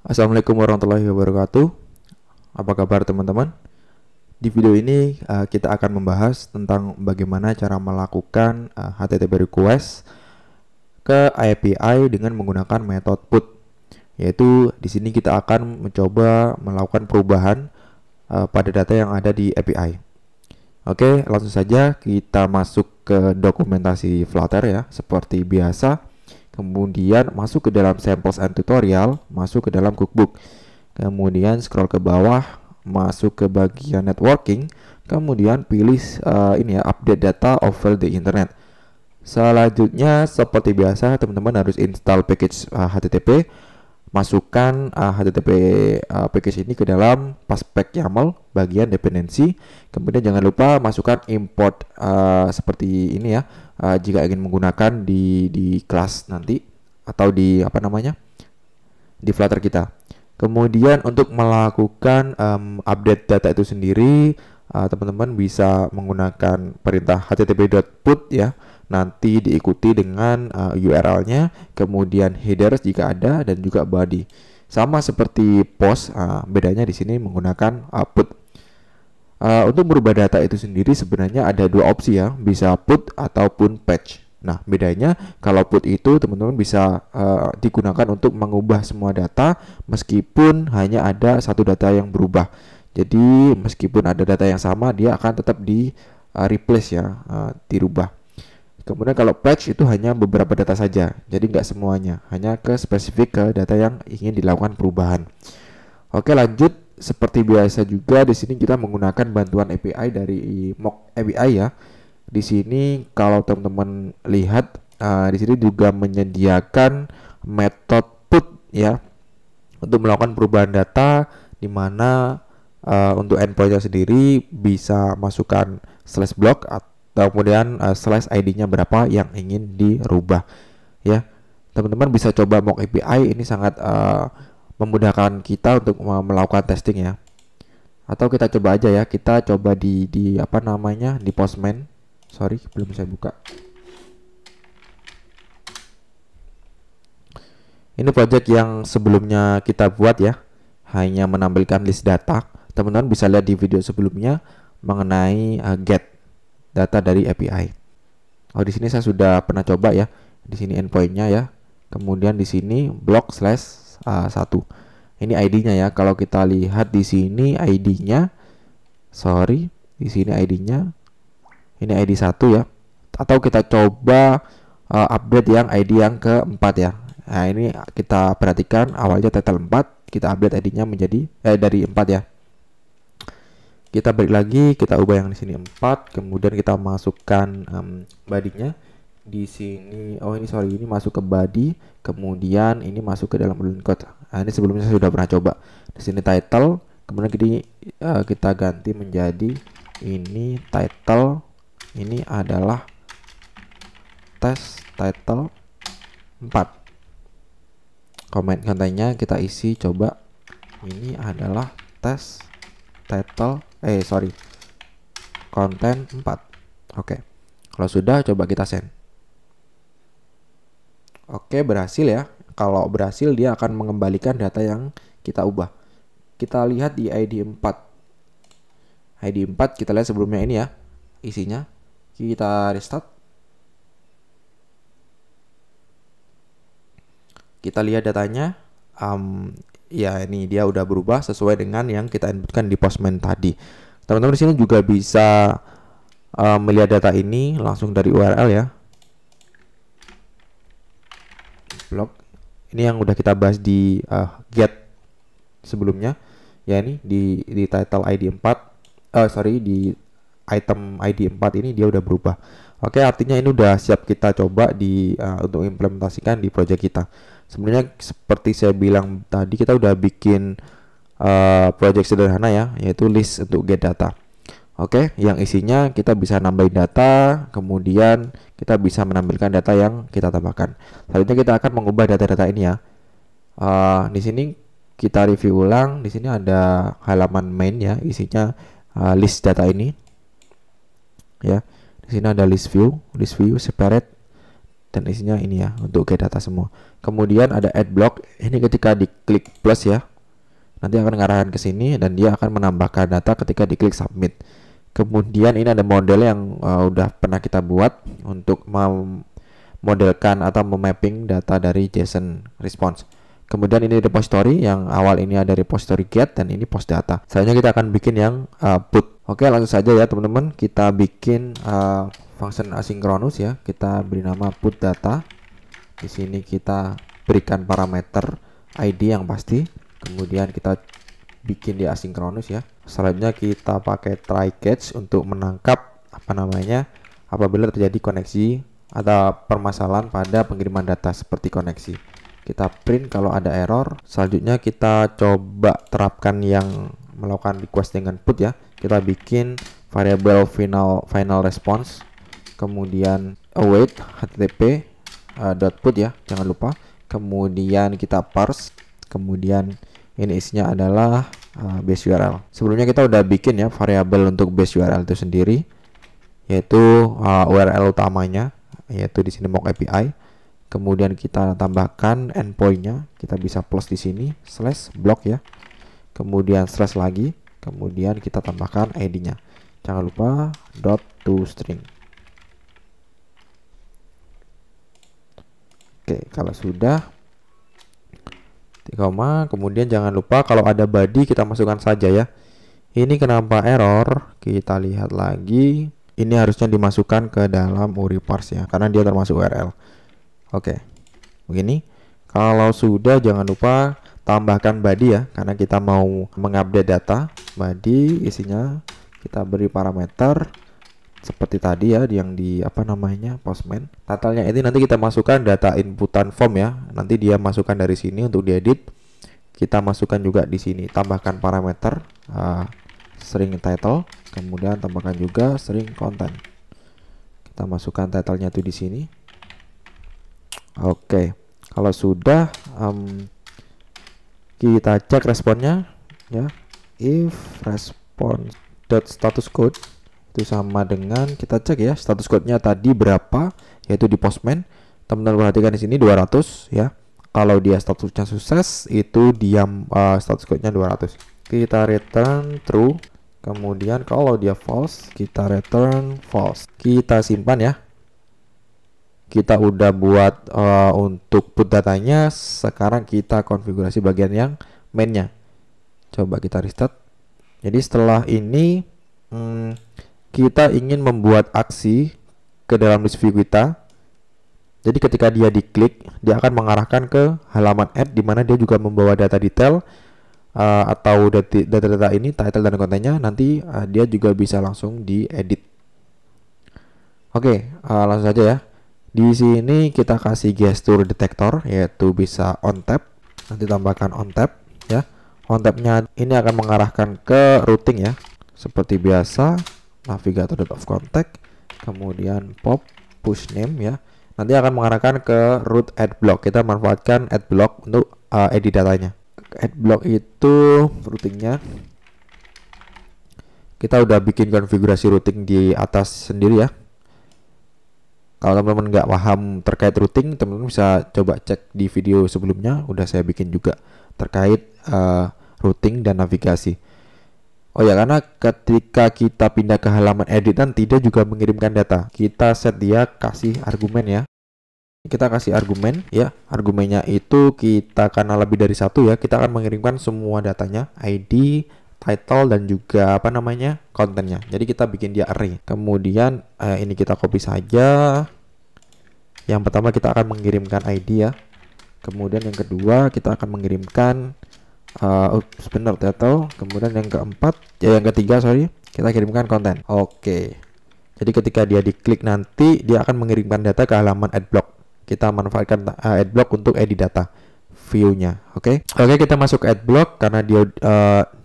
Assalamualaikum warahmatullahi wabarakatuh. Apa kabar teman-teman? Di video ini kita akan membahas tentang bagaimana cara melakukan HTTP request ke API dengan menggunakan metode put. Yaitu di sini kita akan mencoba melakukan perubahan pada data yang ada di API. Oke, langsung saja kita masuk ke dokumentasi Flutter ya, seperti biasa. Kemudian masuk ke dalam samples and tutorial, masuk ke dalam cookbook. Kemudian scroll ke bawah, masuk ke bagian networking, kemudian pilih ini ya, update data over the internet. Selanjutnya seperti biasa teman-teman harus install package HTTP. Masukkan HTTP package ini ke dalam paspec YAML bagian dependensi. Kemudian jangan lupa masukkan import seperti ini ya, jika ingin menggunakan di kelas nanti atau di di Flutter kita. Kemudian untuk melakukan update data itu sendiri, teman-teman bisa menggunakan perintah http.put ya. Nanti diikuti dengan URL-nya, kemudian headers jika ada, dan juga body. Sama seperti post, bedanya di sini menggunakan put. Untuk merubah data itu sendiri sebenarnya ada dua opsi ya, bisa put ataupun patch. Nah, bedanya kalau put itu teman-teman bisa digunakan untuk mengubah semua data meskipun hanya ada satu data yang berubah. Jadi meskipun ada data yang sama, dia akan tetap di replace ya, dirubah. Kemudian kalau patch itu hanya beberapa data saja, jadi nggak semuanya, hanya ke spesifik ke data yang ingin dilakukan perubahan. Oke, lanjut. Seperti biasa juga di sini kita menggunakan bantuan API dari Mock API ya. Di sini kalau teman-teman lihat, di sini juga menyediakan metode put ya untuk melakukan perubahan data, di mana untuk endpoint sendiri bisa masukkan /block atau kemudian slash ID-nya berapa yang ingin dirubah ya. Teman-teman bisa coba Mock API, ini sangat memudahkan kita untuk melakukan testing ya. Atau kita coba aja ya, kita coba di di Postman. Sorry, belum saya buka. Ini project yang sebelumnya kita buat ya, hanya menampilkan list data. Teman-teman bisa lihat di video sebelumnya mengenai get data dari API. Oh, di sini saya sudah pernah coba ya. Di sini endpointnya ya. Kemudian di sini block /1. Ini ID-nya ya. Kalau kita lihat di sini ID-nya, di sini ID-nya. Ini ID 1 ya. Atau kita coba update yang ID yang keempat ya. Nah, ini kita perhatikan awalnya title 4, kita update ID-nya menjadi dari 4 ya. Kita balik lagi, kita ubah yang di sini 4, kemudian kita masukkan body-nya di sini. Oh, ini masuk ke body, kemudian ini masuk ke dalam line code. Nah, ini sebelumnya saya sudah pernah coba. Di sini title, kemudian kita ganti menjadi ini title. Ini adalah test title 4. Comment kontennya kita isi coba. Ini adalah test title konten 4. Oke. Kalau sudah, coba kita send. Oke, berhasil ya. Kalau berhasil, dia akan mengembalikan data yang kita ubah. Kita lihat di ID 4. ID 4 kita lihat sebelumnya ini ya, isinya. Kita restart. Kita lihat datanya. Ya, ini dia udah berubah sesuai dengan yang kita inputkan di Postman tadi. Teman-teman di sini juga bisa melihat data ini langsung dari URL ya. Blog. Ini yang udah kita bahas di get sebelumnya. Ya, ini di title ID 4. Di item ID 4 ini dia udah berubah. Oke, artinya ini udah siap kita coba untuk implementasikan di project kita. Sebenarnya seperti saya bilang tadi, kita udah bikin project sederhana ya, yaitu list untuk get data. Oke, yang isinya kita bisa nambahin data, kemudian kita bisa menampilkan data yang kita tambahkan. Selanjutnya kita akan mengubah data-data ini ya. Di sini kita review ulang. Di sini ada halaman main ya, isinya list data ini. Ya, di sini ada list view separate. dan isinya ini ya untuk get data semua. Kemudian ada add block, ini ketika diklik plus ya, nanti akan mengarahkan ke sini dan dia akan menambahkan data ketika diklik submit. Kemudian ini ada model yang udah pernah kita buat untuk memodelkan atau memapping data dari JSON response. Kemudian ini repository, yang awal ini ada repository get dan ini post data. Selanjutnya kita akan bikin yang put. Oke, langsung saja ya teman-teman, kita bikin function asinkronus ya. Kita beri nama put data. Di sini kita berikan parameter ID yang pasti. Kemudian kita bikin di asinkronus ya. Selanjutnya kita pakai try catch untuk menangkap apabila terjadi koneksi atau permasalahan pada pengiriman data seperti koneksi. Kita print kalau ada error. Selanjutnya kita coba terapkan yang melakukan request dengan put ya. Kita bikin variable final response, kemudian await http .put ya, jangan lupa. Kemudian kita parse, kemudian ini isinya adalah base URL. Sebelumnya kita udah bikin ya variabel untuk base URL itu sendiri, yaitu URL utamanya, yaitu di sini mock API. Kemudian kita tambahkan endpointnya, kita bisa plus di sini /block ya. Kemudian slash lagi, kemudian kita tambahkan ID-nya. Jangan lupa .toString. Oke, kalau sudah koma, kemudian jangan lupa kalau ada body kita masukkan saja ya. Ini kenapa error? Kita lihat lagi. Ini harusnya dimasukkan ke dalam URI parse ya, karena dia termasuk URL. Oke, begini. Kalau sudah, jangan lupa tambahkan body ya, karena kita mau mengupdate data. Body isinya kita beri parameter seperti tadi ya, yang di Postman. Title-nya ini nanti kita masukkan data inputan form ya. Nanti dia masukkan dari sini untuk diedit. Kita masukkan juga di sini, tambahkan parameter string title, kemudian tambahkan juga string content. Kita masukkan title-nya itu di sini. Oke, kalau sudah kita cek responnya ya. If response.status code itu sama dengan, kita cek ya status code-nya tadi berapa, yaitu di Postman. Teman-teman perhatikan di sini 200 ya. Kalau dia statusnya sukses, itu dia status code-nya 200. Kita return true. Kemudian kalau dia false, kita return false. Kita simpan ya. Kita udah buat untuk put datanya. Sekarang kita konfigurasi bagian yang main-nya. Coba kita restart. Jadi setelah ini kita ingin membuat aksi ke dalam list view kita. Jadi ketika dia diklik, dia akan mengarahkan ke halaman add, di mana dia juga membawa data detail atau data-data ini, title dan kontennya. Nanti dia juga bisa langsung diedit. Oke, langsung saja ya. Di sini kita kasih gesture detektor, yaitu bisa on tap. Nanti tambahkan on tap ya. On tapnya ini akan mengarahkan ke routing ya. Seperti biasa, navigator.of_contact, kemudian pop push name ya. Nanti akan mengarahkan ke root add block. Kita manfaatkan add block untuk edit datanya. Add block itu routingnya. Kita udah bikin konfigurasi routing di atas sendiri ya. Kalau teman-teman nggak paham terkait routing, teman-teman bisa coba cek di video sebelumnya. Udah saya bikin juga terkait routing dan navigasi. Oh ya, karena ketika kita pindah ke halaman editan, tidak juga mengirimkan data. Kita set dia kasih argumen ya. Kita kasih argumen ya. Argumennya itu kita, karena lebih dari satu ya, kita akan mengirimkan semua datanya, ID, title, dan juga kontennya. Jadi kita bikin dia array. Kemudian ini kita copy saja. Yang pertama kita akan mengirimkan ID ya. Kemudian yang kedua kita akan mengirimkan title. Kemudian yang ketiga kita kirimkan konten. Oke. Jadi ketika dia diklik nanti dia akan mengirimkan data ke halaman add block. Kita manfaatkan add block untuk edit data view-nya. Oke, kita masuk ke add block karena dia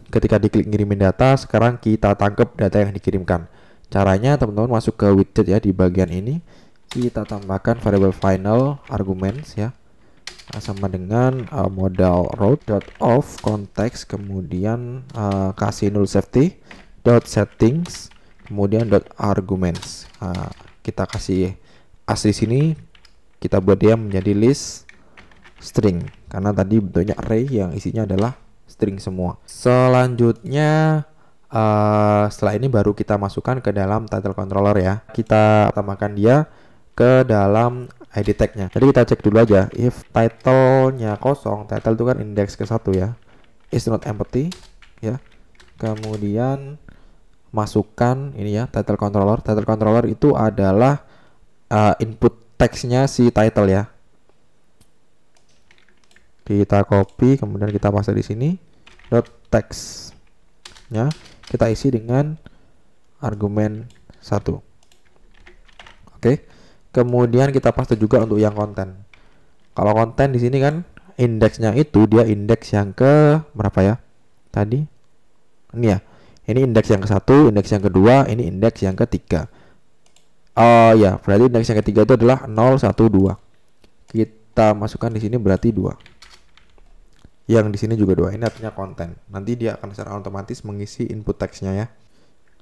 ketika diklik ngirimin data. Sekarang kita tangkap data yang dikirimkan. Caranya teman-teman masuk ke widget ya, di bagian ini kita tambahkan variable final arguments ya, sama dengan modal route.of context, kemudian kasih null safety .settings, kemudian .arguments. Kita kasih asli sini kita buat dia menjadi list string, karena tadi bentuknya array yang isinya adalah string semua. Selanjutnya setelah ini baru kita masukkan ke dalam title controller ya. Kita tambahkan dia ke dalam ID tag-nya. Jadi kita cek dulu aja, if title-nya kosong, title itu kan indeks ke 1 ya, is not empty ya. Kemudian masukkan ini ya, title controller. Title controller itu adalah input text-nya si title ya. Kita copy, kemudian kita paste di sini. Dot text nya kita isi dengan argumen 1. Oke. Kemudian kita paste juga untuk yang konten. Kalau konten di sini kan indeksnya itu dia indeks yang ke berapa ya? Tadi ini ya. Ini indeks yang ke-1, indeks yang kedua, ini indeks yang ketiga. Oh ya, berarti indeks yang ketiga itu adalah 0, 1, 2. Kita masukkan di sini berarti 2. Yang di sini juga 2. Ini artinya konten. Nanti dia akan secara otomatis mengisi input teksnya ya.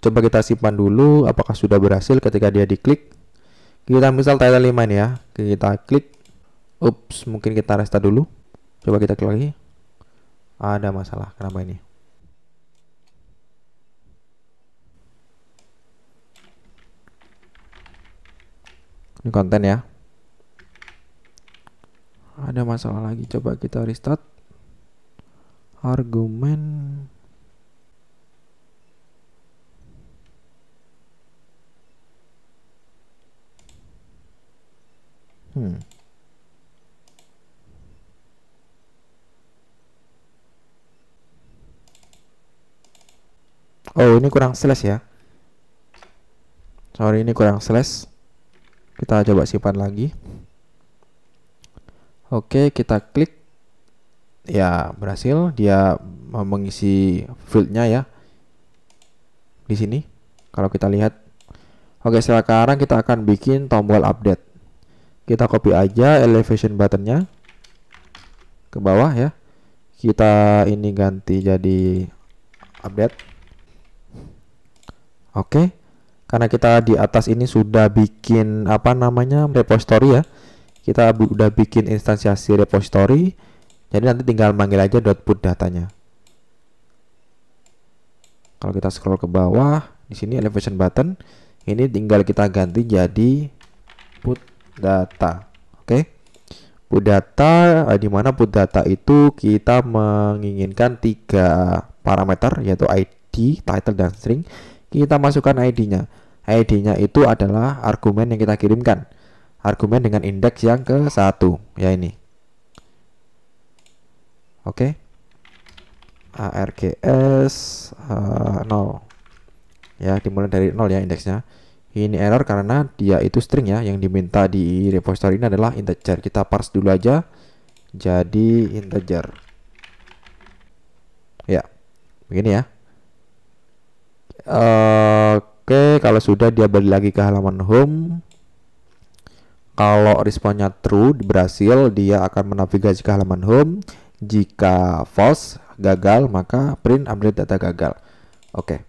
Coba kita simpan dulu apakah sudah berhasil ketika dia diklik. Kita misal title 5 ini ya. Kita klik. Ups, mungkin kita restart dulu. Coba kita klik lagi. Ada masalah. Kenapa ini? Ini konten ya. Ada masalah lagi. Coba kita restart. Argumen. Oh, ini kurang slash ya. Sorry, ini kurang slash. Kita coba simpan lagi. Oke, kita klik. Ya, berhasil. Dia mengisi fieldnya ya. Di sini. Kalau kita lihat. Oke, sekarang kita akan bikin tombol update. Kita copy aja elevation buttonnya ke bawah ya. Kita ini ganti jadi update. Oke. Karena kita di atas ini sudah bikin apa namanya repository ya. Kita udah bikin instansiasi repository. Jadi nanti tinggal manggil aja .put datanya. Kalau kita scroll ke bawah, di sini elevation button, ini tinggal kita ganti jadi put data. Oke. Put data, di mana put data itu kita menginginkan 3 parameter yaitu ID, title dan string. Kita masukkan ID-nya. ID-nya itu adalah argumen yang kita kirimkan. Argumen dengan indeks yang ke-1 ya ini. Oke. ARGS 0. Ya, dimulai dari 0 ya indeksnya. Ini error karena dia itu string ya, yang diminta di repository ini adalah integer. Kita parse dulu aja jadi integer. Ya, begini ya. Oke, kalau sudah dia balik lagi ke halaman home. Kalau responnya true, berhasil, dia akan menavigasi ke halaman home. Jika false, gagal, maka print update data gagal. Oke.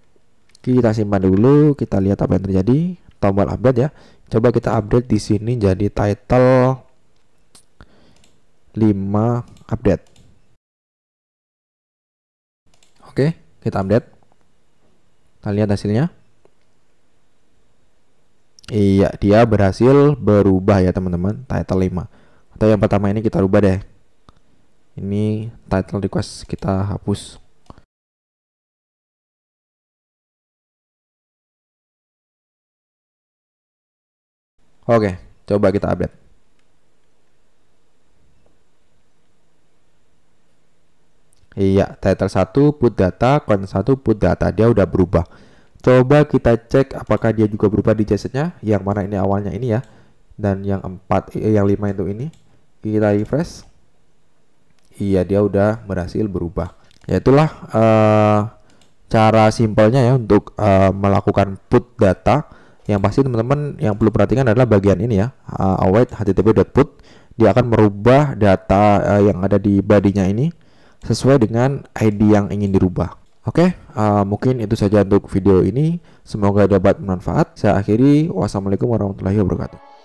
Kita simpan dulu, kita lihat apa yang terjadi. Tombol update ya. Coba kita update di sini jadi title 5 update. Oke, kita update. Kita lihat hasilnya. Iya, dia berhasil berubah ya teman-teman, title 5. Atau yang pertama ini kita rubah deh. Ini title request kita hapus. Oke, coba kita update. Iya, title 1 put data, content 1 put data, dia udah berubah. Coba kita cek apakah dia juga berubah di JSON-nya, yang mana ini awalnya ini ya. Dan yang 5 itu ini. Kita refresh. Iya, dia udah berhasil berubah. Ya itulah cara simpelnya ya untuk melakukan put data. Yang pasti teman-teman yang perlu perhatikan adalah bagian ini ya, await http.put. Dia akan merubah data yang ada di body-nya ini sesuai dengan ID yang ingin dirubah. Oke, mungkin itu saja untuk video ini. Semoga dapat bermanfaat. Saya akhiri. Wassalamualaikum warahmatullahi wabarakatuh.